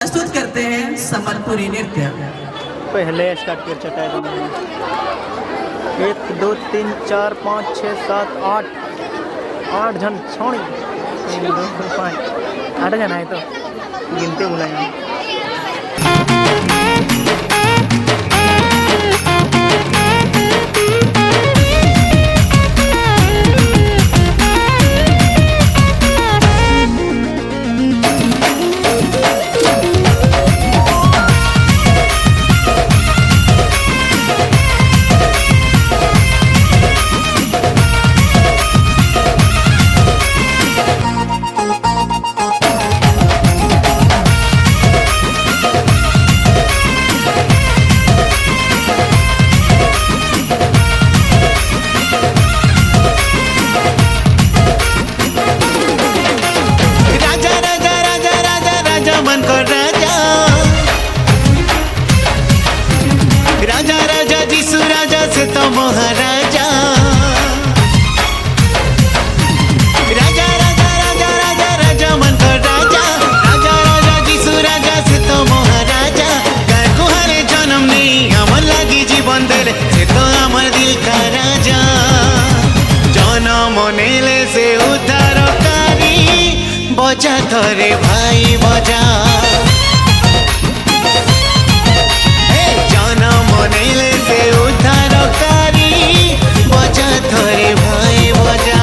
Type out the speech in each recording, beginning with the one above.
प्रस्तुत करते हैं संबलपुरी नृत्य। पहले स्टार्ट कर चटा है 1 2 3 4 5 6 7 8 8 जन छोड़ी 1 2 3 5 8 जन है तो गिनते बुलाएंगे। राजा राजा जीसु राजा से तो महाराजा राजा राजा राजा राजा राजा मन को राजा राजा राजा जीसु राजा से तो महाराजा गाय को हरे जन्म नहीं अमर लगी जीवन देले से तो अमर दिल का राजा जन्म नेले से उद्धारकारी बजा थरे भाई बजा नेले से उद्धारकारी बजा थरे भाई बजा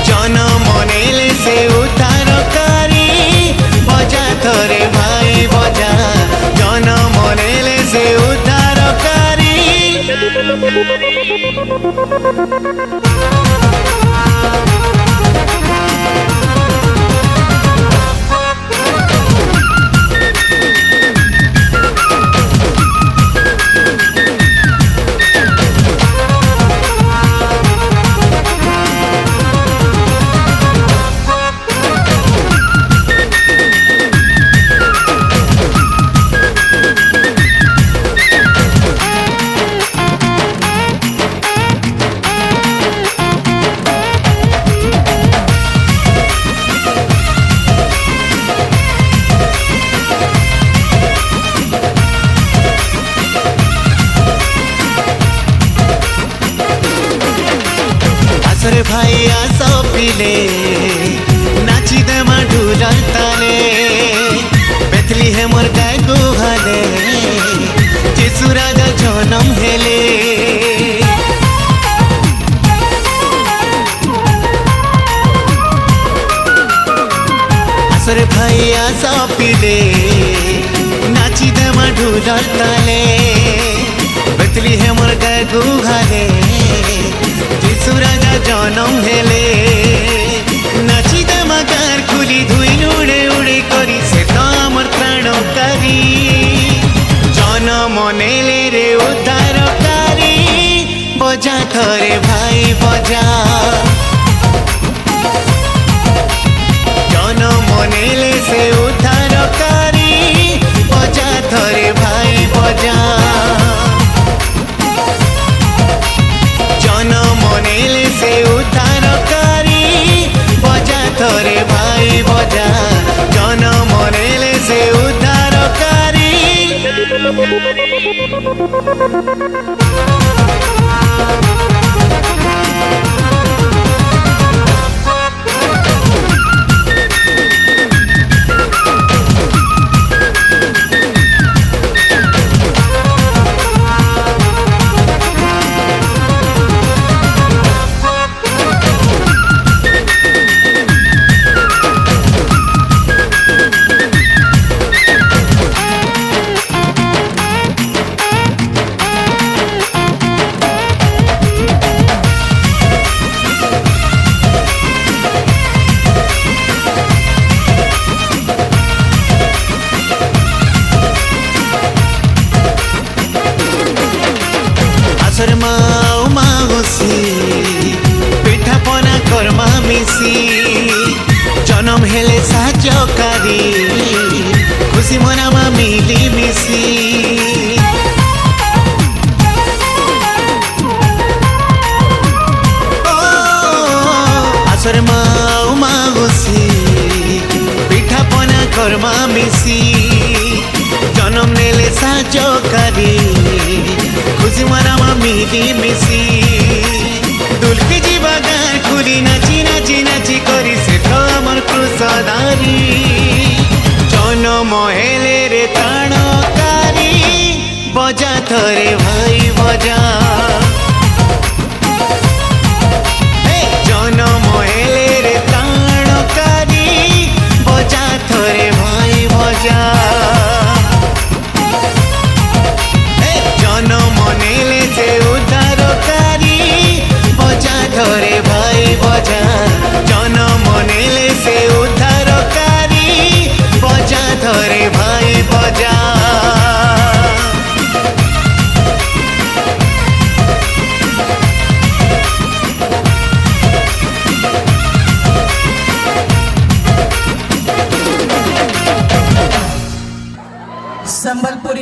जन्म नेले से उद्धारकारी बजा थरे भाई बजा जन्म नेले से उद्धारकारी असरे भाई आसो पिले नाची दे ढूलर ताले बेथली है मोर गाय गुहाले जीसु राजा जन्म हेले असरे भाई आसो पिले नाची दे ढूलर ताले बेथली है मोर गाय गुहाले जीसु राजा जन्म हेले नाची दमाकार खुली धुई उड़े उड़े करी से तो आमर प्राणकारी जन्म नेले रे उद्धारकारी बजा थरे भाई बजा जन्म नेले से उद्धारकारी बजा थरे भाई बजा नेले से उद्धारकारी बजा थरे भाई बजा जन्म नेले से उद्धारकारी पिठा पना कर्मा मिसी जन्म हेले साजकारी खुशी मनामा मिली मिसी आसर माँ घुसी मिसी जन्म नेले साजोकारी खुशी मनामा मिली मिसी दुलकी जीवा गान खुली नाची नाची नाची करी से तो अमर कृषदारी जन्म हेले रे ताणकारी बजा थरे भाई बजा जन्म हेले रे ताणकारी बजा थरे भाई बजा जन्म नेले से उद्धारकारी बजा थरे भाई बजा जन्म नेले से उद्धारकारी बजा थरे भाई बजा संबलपुरी